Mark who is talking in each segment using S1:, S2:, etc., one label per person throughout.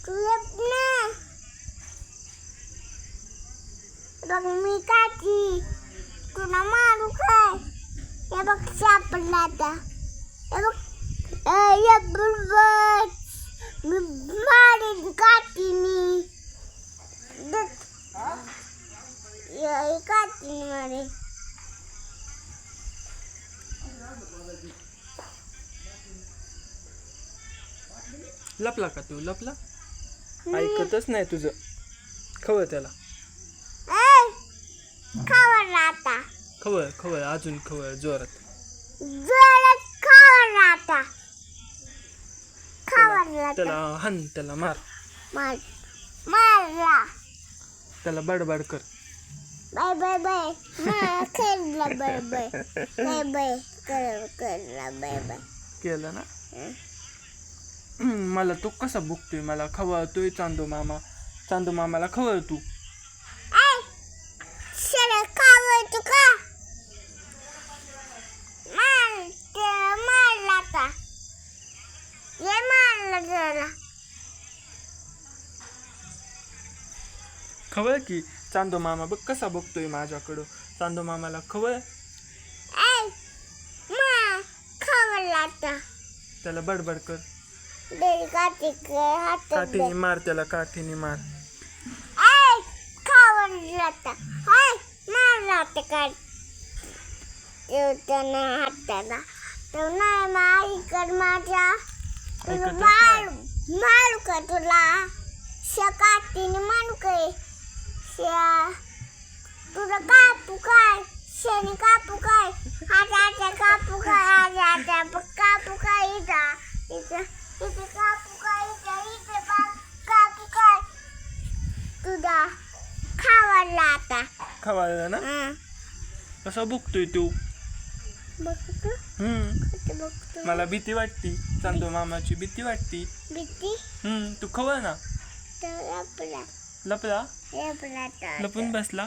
S1: तू येत ना बघ मी काठी तुला मारू काय हे बघ सापडला आता हे बघ या बरोबर मी मारेन काठीनी ये काठीनी मारे
S2: लपला का तू लपला ऐकतच नाही तुझं खवळ त्याला
S1: खावं आता
S2: खवळ खवळ अजून खवळ जोरात
S1: खावं आता खावं
S2: त्याला हान त्याला मार
S1: मार मारला
S2: त्याला बडबड कर
S1: बाय बाय बाय खेळला बाय बाय बाय बाय करला बाय बाय
S2: केलं ना मला तू कसा बुकतोय मला खवळतोय चांदू मामाला खवळ तू
S1: खावं तू का मारला आता ये मारला जरा
S2: खवळ की चांदू मामा बघ कसा बघतोय माझ्याकडं चांदू मामाला खवळ
S1: खावला आता
S2: त्याला बडबड कर काठीने मार त्याला काठीने मार
S1: खावला आता मारला आता काय त्यानं हाताला तर नाही माईकड माझ्या मारू का तुला काठीने मारू काय तुझं कापू काय शेणी कापू काय हाताच्या कापू काय हाताच्या कापू काय इथं कापू काय इथे कापू काय तुझा खावायला आता
S2: खवळला ना कसा बघतोय तू
S1: बघतो
S2: मला भीती वाटती चांदू मामाची भीती वाटती
S1: भीती
S2: तू खवळ ना लपला लपून बसला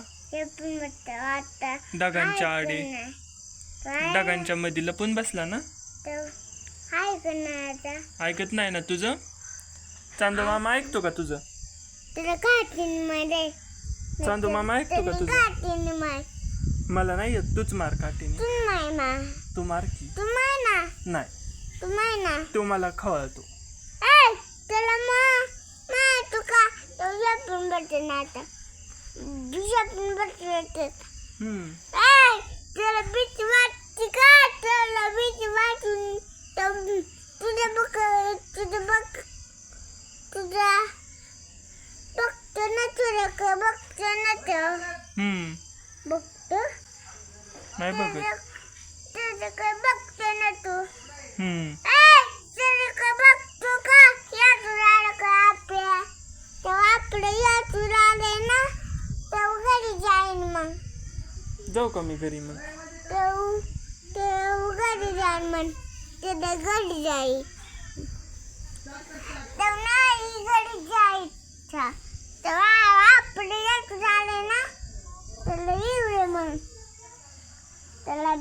S2: डागांच्या आडे डागांच्या मध्ये लपून बसला ना ऐकत नाही ना तुझं चांदू मामा ऐकतो का तुझं चांदू मामा ऐकतो का तुझं मला नाही येत तूच मार काठीने तू मार की नाही तू मला खवळतो
S1: त्याला भीती वाटते का त्याला भीती वाटून तुझ्या बघतो ना तुला बघतो ना बघतो
S2: नाही बघत
S1: तुझं काय बघतो ना तू बघतो का या तुला का आपल्या तेव्हा आपलं या तुला आले ना तेव्हा घरी जाईन मग
S2: जाऊ का मी घरी मग
S1: घरी जाईन मग ते घरी जाईल नाही घरी जायचं तेव्हा आपलं या तुला आले ना त्याला येऊ मग त्याला